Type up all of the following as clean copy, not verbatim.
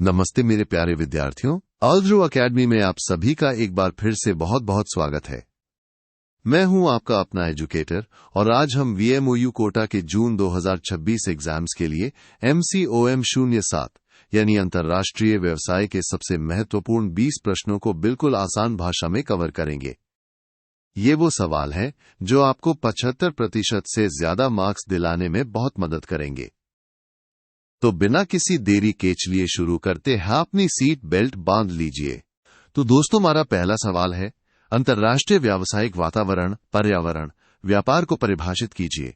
नमस्ते मेरे प्यारे विद्यार्थियों, ऑल्ड्रो एकेडमी में आप सभी का एक बार फिर से बहुत बहुत स्वागत है। मैं हूं आपका अपना एजुकेटर और आज हम VMOU कोटा के जून 2026 एग्जाम्स के लिए MCOM 07 यानी अंतर्राष्ट्रीय व्यवसाय के सबसे महत्वपूर्ण 20 प्रश्नों को बिल्कुल आसान भाषा में कवर करेंगे। ये वो सवाल हैं जो आपको 75% से ज्यादा मार्क्स दिलाने में बहुत मदद करेंगे। तो बिना किसी देरी के चलिए शुरू करते हैं। अपनी सीट बेल्ट बांध लीजिए। तो दोस्तों, हमारा पहला सवाल है, अंतर्राष्ट्रीय व्यावसायिक वातावरण पर्यावरण व्यापार को परिभाषित कीजिए।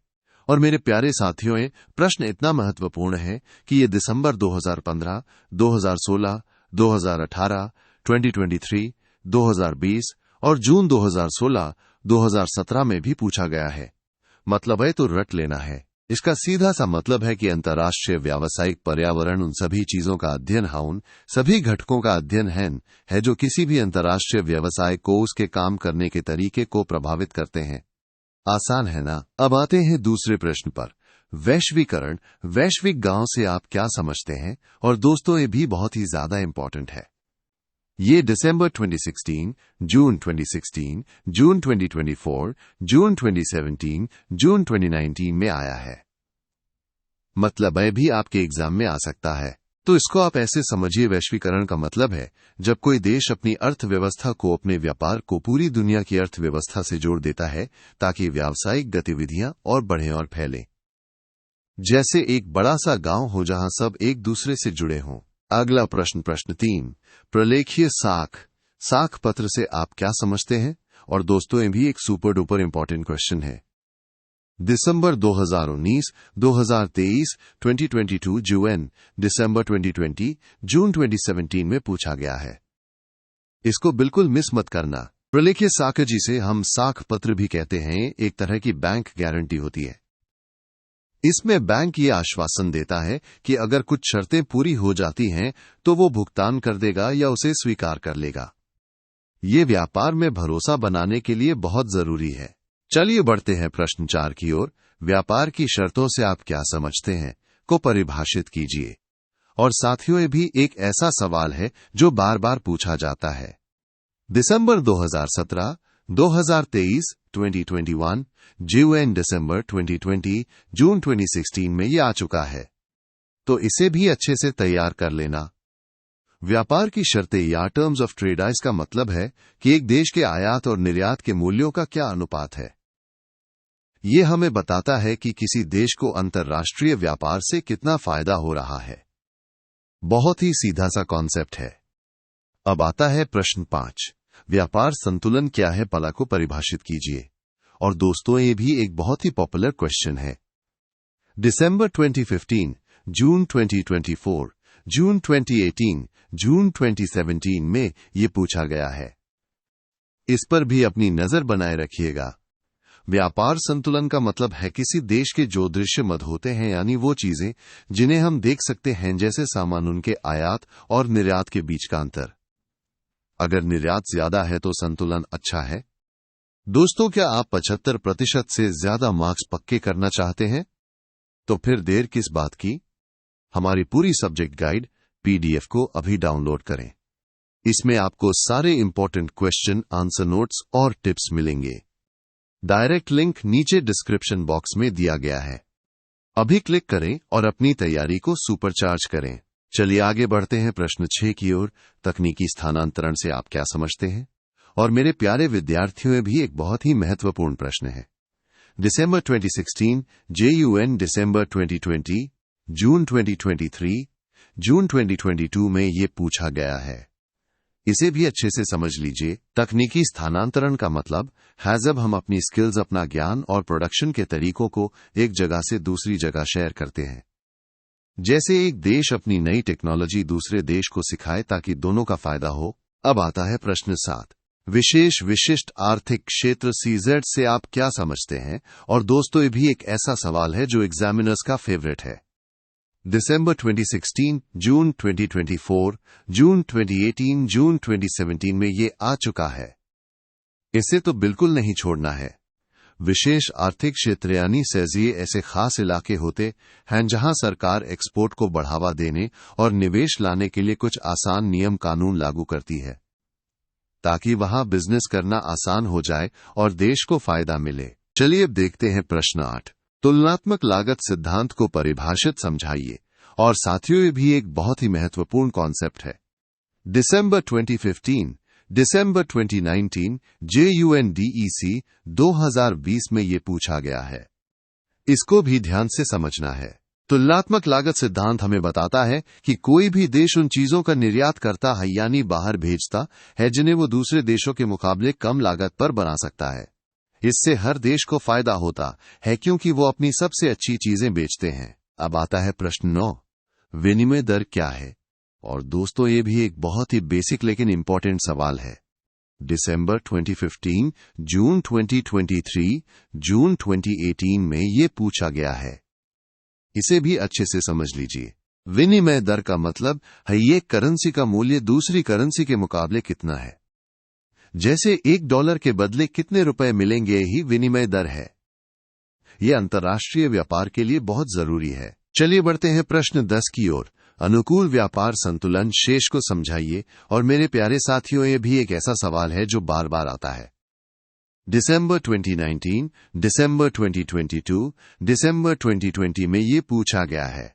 और मेरे प्यारे साथियों, ये प्रश्न इतना महत्वपूर्ण है कि ये दिसंबर 2015, 2016, 2018, 2023, 2020 और जून 2016, 2017 में भी पूछा गया है। मतलब है तो रट लेना है। इसका सीधा सा मतलब है कि अंतर्राष्ट्रीय व्यावसायिक पर्यावरण उन सभी चीजों का अध्ययन है, उन सभी घटकों का अध्ययन है जो किसी भी अंतर्राष्ट्रीय व्यवसाय को उसके काम करने के तरीके को प्रभावित करते हैं। आसान है ना? अब आते हैं दूसरे प्रश्न पर। वैश्वीकरण, वैश्विक गांव से आप क्या समझते हैं? और दोस्तों, ये भी बहुत ही ज्यादा इंपॉर्टेंट है। ये दिसंबर 2016, जून 2016, जून 2024, जून 2017, जून 2019 में आया है। मतलब है भी आपके एग्जाम में आ सकता है। तो इसको आप ऐसे समझिए, वैश्वीकरण का मतलब है जब कोई देश अपनी अर्थव्यवस्था को, अपने व्यापार को पूरी दुनिया की अर्थव्यवस्था से जोड़ देता है ताकि व्यावसायिक गतिविधियां और बढ़ें और फैलें। जैसे एक बड़ा सा गांव हो जहां सब एक दूसरे से जुड़े हों। अगला प्रश्न 3, प्रलेखीय साख पत्र से आप क्या समझते हैं? और दोस्तों, ये भी एक सुपर डुपर इंपॉर्टेंट क्वेश्चन है। दिसंबर 2019, 2023, 2022 जून, दिसंबर 2020, जून 2017 में पूछा गया है। इसको बिल्कुल मिस मत करना। प्रलेखीय साख जिसे हम साख पत्र भी कहते हैं, एक तरह की बैंक गारंटी होती है। इसमें बैंक ये आश्वासन देता है कि अगर कुछ शर्तें पूरी हो जाती हैं तो वो भुगतान कर देगा या उसे स्वीकार कर लेगा। ये व्यापार में भरोसा बनाने के लिए बहुत जरूरी है। चलिए बढ़ते हैं प्रश्न 4 की ओर। व्यापार की शर्तों से आप क्या समझते हैं को परिभाषित कीजिए। और साथियों, ये भी एक ऐसा सवाल है जो बार बार पूछा जाता है। दिसंबर 2017, 2023, 2021, जून, दिसंबर 2020, जून 2016 में ये आ चुका है। तो इसे भी अच्छे से तैयार कर लेना। व्यापार की शर्तें या टर्म्स ऑफ ट्रेड, इसका मतलब है कि एक देश के आयात और निर्यात के मूल्यों का क्या अनुपात है। ये हमें बताता है कि किसी देश को अंतर्राष्ट्रीय व्यापार से कितना फायदा हो रहा है। बहुत ही सीधा सा कॉन्सेप्ट है। अब आता है प्रश्न 5, व्यापार संतुलन क्या है? पला को परिभाषित कीजिए। और दोस्तों, ये भी एक बहुत ही पॉपुलर क्वेश्चन है। दिसंबर 2015, जून 2024, जून 2018, जून 2017 में ये पूछा गया है। इस पर भी अपनी नजर बनाए रखिएगा। व्यापार संतुलन का मतलब है किसी देश के जो दृश्यमद होते हैं, यानी वो चीजें जिन्हें हम देख सकते हैं, जैसे सामान, उनके आयात और निर्यात के बीच का अंतर। अगर निर्यात ज्यादा है तो संतुलन अच्छा है। दोस्तों, क्या आप 75% से ज्यादा मार्क्स पक्के करना चाहते हैं? तो फिर देर किस बात की? हमारी पूरी सब्जेक्ट गाइड PDF को अभी डाउनलोड करें। इसमें आपको सारे इंपॉर्टेंट क्वेश्चन, आंसर नोट्स और टिप्स मिलेंगे। डायरेक्ट लिंक नीचे डिस्क्रिप्शन बॉक्स में दिया गया है। अभी क्लिक करें और अपनी तैयारी को सुपरचार्ज करें। चलिए आगे बढ़ते हैं प्रश्न 6 की ओर। तकनीकी स्थानांतरण से आप क्या समझते हैं? और मेरे प्यारे विद्यार्थियों, में भी एक बहुत ही महत्वपूर्ण प्रश्न है। दिसंबर 2016, जून, दिसंबर 2020, जून 2023, जून 2022 में ये पूछा गया है। इसे भी अच्छे से समझ लीजिए। तकनीकी स्थानांतरण का मतलब है जब हम अपनी स्किल्स, अपना ज्ञान और प्रोडक्शन के तरीकों को एक जगह से दूसरी जगह शेयर करते हैं। जैसे एक देश अपनी नई टेक्नोलॉजी दूसरे देश को सिखाए ताकि दोनों का फायदा हो। अब आता है प्रश्न 7, विशेष विशिष्ट आर्थिक क्षेत्र CZ से आप क्या समझते हैं? और दोस्तों, ये भी एक ऐसा सवाल है जो एग्जामिनर्स का फेवरेट है। दिसंबर 2016, जून 2024, जून 2018, जून 2017 में ये आ चुका है। इसे तो बिल्कुल नहीं छोड़ना है। विशेष आर्थिक क्षेत्र यानी सेजिए ऐसे खास इलाके होते हैं जहां सरकार एक्सपोर्ट को बढ़ावा देने और निवेश लाने के लिए कुछ आसान नियम कानून लागू करती है ताकि वहां बिजनेस करना आसान हो जाए और देश को फायदा मिले। चलिए अब देखते हैं प्रश्न 8। तुलनात्मक लागत सिद्धांत को परिभाषित समझाइए। और साथियों, ये भी एक बहुत ही महत्वपूर्ण कॉन्सेप्ट है। दिसंबर 2015, दिसंबर 2019 JUNDEC 2020 में ये पूछा गया है। इसको भी ध्यान से समझना है। तुलनात्मक लागत सिद्धांत हमें बताता है कि कोई भी देश उन चीजों का निर्यात करता है यानी बाहर भेजता है जिन्हें वो दूसरे देशों के मुकाबले कम लागत पर बना सकता है। इससे हर देश को फायदा होता है क्योंकि वो अपनी सबसे अच्छी चीजें बेचते हैं। अब आता है प्रश्न 9, विनिमय दर क्या है? और दोस्तों, ये भी एक बहुत ही बेसिक लेकिन इंपॉर्टेंट सवाल है। दिसंबर 2015, जून 2023, जून 2018 में ये पूछा गया है। इसे भी अच्छे से समझ लीजिए। विनिमय दर का मतलब है एक करेंसी का मूल्य दूसरी करेंसी के मुकाबले कितना है। जैसे $1 के बदले कितने रुपए मिलेंगे, ही विनिमय दर है। यह अंतर्राष्ट्रीय व्यापार के लिए बहुत जरूरी है। चलिए बढ़ते हैं प्रश्न 10 की ओर। अनुकूल व्यापार संतुलन शेष को समझाइए। और मेरे प्यारे साथियों, यह भी एक ऐसा सवाल है जो बार बार आता है। दिसंबर 2019, दिसंबर 2022, दिसंबर 2020 में ये पूछा गया है,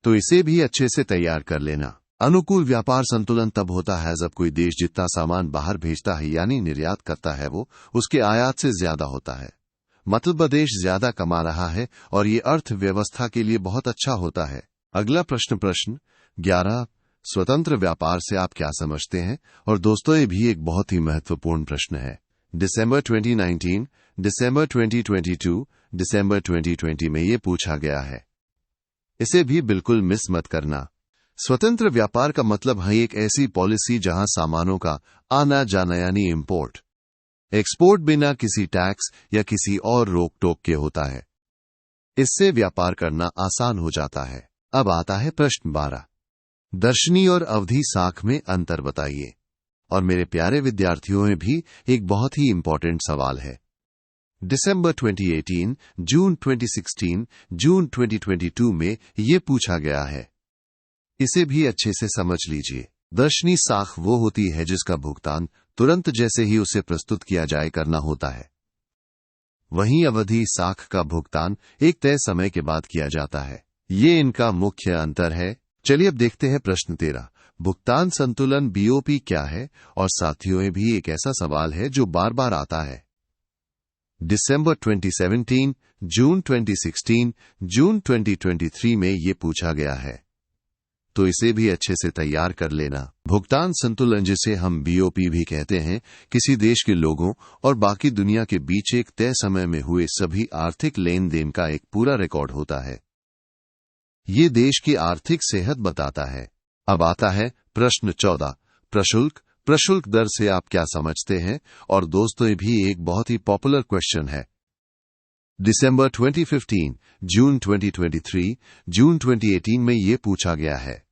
तो इसे भी अच्छे से तैयार कर लेना। अनुकूल व्यापार संतुलन तब होता है जब कोई देश जितना सामान बाहर भेजता है यानी निर्यात करता है वो उसके आयात से ज्यादा होता है। मतलब देश ज्यादा कमा रहा है और ये अर्थव्यवस्था के लिए बहुत अच्छा होता है। अगला प्रश्न 11, स्वतंत्र व्यापार से आप क्या समझते हैं? और दोस्तों, ये भी एक बहुत ही महत्वपूर्ण प्रश्न है। दिसंबर 2019, दिसंबर 2022, दिसंबर 2020 में ये पूछा गया है। इसे भी बिल्कुल मिस मत करना। स्वतंत्र व्यापार का मतलब है एक ऐसी पॉलिसी जहां सामानों का आना जाना यानी इंपोर्ट एक्सपोर्ट बिना किसी टैक्स या किसी और रोक टोक के होता है। इससे व्यापार करना आसान हो जाता है। अब आता है प्रश्न 12, दर्शनी और अवधि साख में अंतर बताइए। और मेरे प्यारे विद्यार्थियों में भी एक बहुत ही इंपॉर्टेंट सवाल है। दिसंबर 2018, जून 2016, जून 2022 में ये पूछा गया है। इसे भी अच्छे से समझ लीजिए। दर्शनी साख वो होती है जिसका भुगतान तुरंत जैसे ही उसे प्रस्तुत किया जाए करना होता है। वहीं अवधि साख का भुगतान एक तय समय के बाद किया जाता है। ये इनका मुख्य अंतर है। चलिए अब देखते हैं प्रश्न 13, भुगतान संतुलन BOP क्या है? और साथियों, ये भी एक ऐसा सवाल है जो बार बार आता है। दिसंबर 2017, जून 2016, जून 2023 में ये पूछा गया है, तो इसे भी अच्छे से तैयार कर लेना। भुगतान संतुलन, जिसे हम BOP भी कहते हैं, किसी देश के लोगों और बाकी दुनिया के बीच एक तय समय में हुए सभी आर्थिक लेन देन का एक पूरा रिकॉर्ड होता है। ये देश की आर्थिक सेहत बताता है। अब आता है प्रश्न 14, प्रशुल्क। प्रशुल्क दर से आप क्या समझते हैं? और दोस्तों, ये भी एक बहुत ही पॉपुलर क्वेश्चन है। दिसंबर 2015, जून 2023, जून 2018 में ये पूछा गया है।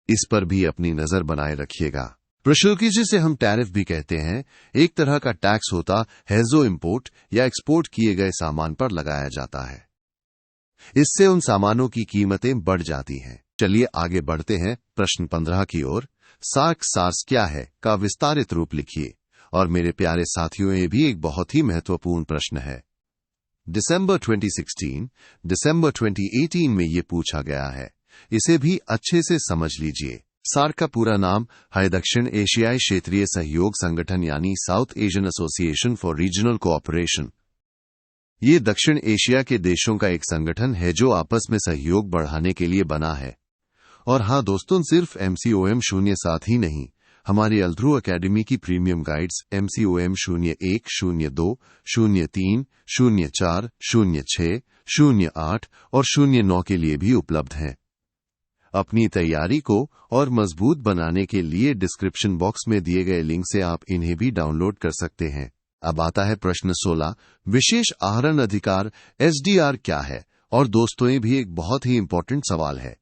इस पर भी अपनी नजर बनाए रखिएगा। प्रशुल्क, जिसे हम टैरिफ भी कहते हैं, एक तरह का टैक्स होता है जो इंपोर्ट या एक्सपोर्ट किए गए सामान पर लगाया जाता है। इससे उन सामानों की कीमतें बढ़ जाती हैं। चलिए आगे बढ़ते हैं प्रश्न 15 की ओर। सार्स क्या है का विस्तारित रूप लिखिए। और मेरे प्यारे साथियों, ये भी एक बहुत ही महत्वपूर्ण प्रश्न है। दिसंबर 2016, दिसंबर 2018 में ये पूछा गया है। इसे भी अच्छे से समझ लीजिए। सार्क का पूरा नाम है दक्षिण एशियाई क्षेत्रीय सहयोग संगठन यानी south Asian association for regional cooperation. ये दक्षिण एशिया के देशों का एक संगठन है जो आपस में सहयोग बढ़ाने के लिए बना है। और हाँ दोस्तों, सिर्फ MCOM 07 ही नहीं, हमारी अल्ध्रुव एकेडमी की प्रीमियम गाइड्स MCOM 01, 02, 03, 04, 06, 08 और 09 के लिए भी उपलब्ध हैं। अपनी तैयारी को और मजबूत बनाने के लिए डिस्क्रिप्शन बॉक्स में दिए गए लिंक से आप इन्हें भी डाउनलोड कर सकते हैं। अब आता है प्रश्न 16, विशेष आहरण अधिकार SDR क्या है? और दोस्तों, ये भी एक बहुत ही इंपॉर्टेंट सवाल है।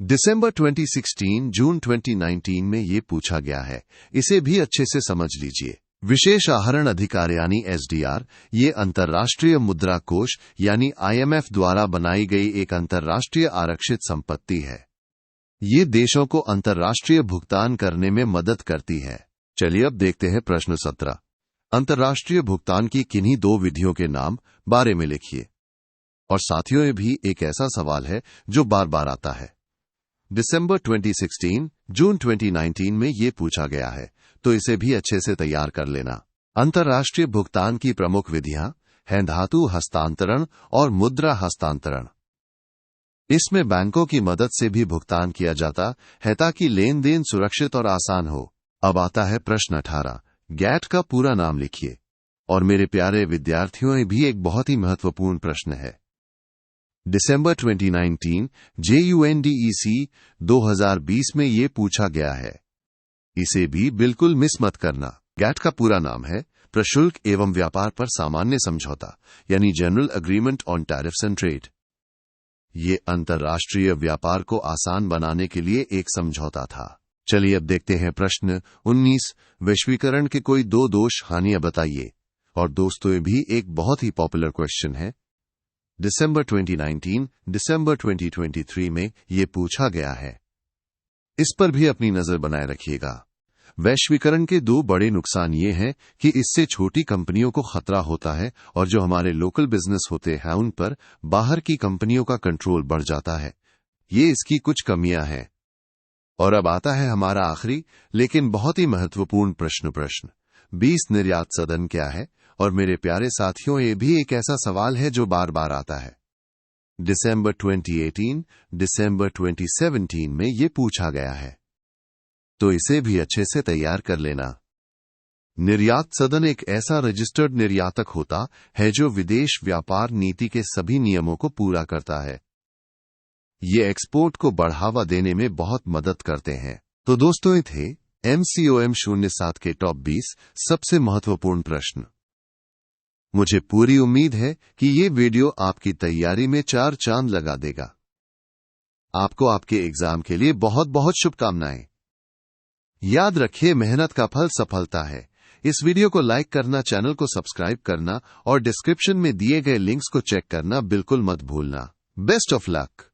दिसंबर 2016, जून 2019 में ये पूछा गया है। इसे भी अच्छे से समझ लीजिए। विशेष आहरण अधिकार यानी एसडीआर ये अंतर्राष्ट्रीय मुद्रा कोष यानी आईएमएफ द्वारा बनाई गई एक अंतर्राष्ट्रीय आरक्षित संपत्ति है। ये देशों को अंतर्राष्ट्रीय भुगतान करने में मदद करती है। चलिए अब देखते हैं प्रश्न 17। अंतर्राष्ट्रीय भुगतान की किन्हीं दो विधियों के नाम बारे में लिखिए। और साथियों, ये भी एक ऐसा सवाल है जो बार बार आता है। दिसंबर 2016, जून 2019 में ये पूछा गया है, तो इसे भी अच्छे से तैयार कर लेना। अंतर्राष्ट्रीय भुगतान की प्रमुख विधियां हैं धातु हस्तांतरण और मुद्रा हस्तांतरण। इसमें बैंकों की मदद से भी भुगतान किया जाता है ताकि लेन देन सुरक्षित और आसान हो। अब आता है प्रश्न 18। गैट का पूरा नाम लिखिए। और मेरे प्यारे विद्यार्थियों, ये भी एक बहुत ही महत्वपूर्ण प्रश्न है। दिसंबर 2019 JUNDEC 2020 में ये पूछा गया है। इसे भी बिल्कुल मिस मत करना। गैट का पूरा नाम है प्रशुल्क एवं व्यापार पर सामान्य समझौता यानी general agreement on tariffs and trade. ये अंतर्राष्ट्रीय व्यापार को आसान बनाने के लिए एक समझौता था। चलिए अब देखते हैं प्रश्न 19। वैश्वीकरण के कोई दो दोष हानियां बताइए। और दोस्तों, ये भी एक बहुत ही पॉपुलर क्वेश्चन है। दिसंबर 2019, दिसंबर 2023 में ये पूछा गया है। इस पर भी अपनी नजर बनाए रखिएगा। वैश्वीकरण के दो बड़े नुकसान ये हैं कि इससे छोटी कंपनियों को खतरा होता है और जो हमारे लोकल बिजनेस होते हैं उन पर बाहर की कंपनियों का कंट्रोल बढ़ जाता है। ये इसकी कुछ कमियां हैं। और अब आता है हमारा आखिरी लेकिन बहुत ही महत्वपूर्ण प्रश्न 20 निर्यात सदन क्या है। और मेरे प्यारे साथियों, ये भी एक ऐसा सवाल है जो बार बार आता है। दिसंबर 2018, दिसंबर 2017 में ये पूछा गया है, तो इसे भी अच्छे से तैयार कर लेना। निर्यात सदन एक ऐसा रजिस्टर्ड निर्यातक होता है जो विदेश व्यापार नीति के सभी नियमों को पूरा करता है। ये एक्सपोर्ट को बढ़ावा देने में बहुत मदद करते हैं। तो दोस्तों, ये थे MCOM 07 के टॉप 20 सबसे महत्वपूर्ण प्रश्न। मुझे पूरी उम्मीद है कि ये वीडियो आपकी तैयारी में 4 चांद लगा देगा। आपको आपके एग्जाम के लिए बहुत बहुत शुभकामनाएं। याद रखिए, मेहनत का फल सफलता है। इस वीडियो को लाइक करना, चैनल को सब्सक्राइब करना और डिस्क्रिप्शन में दिए गए लिंक्स को चेक करना बिल्कुल मत भूलना। Best of luck.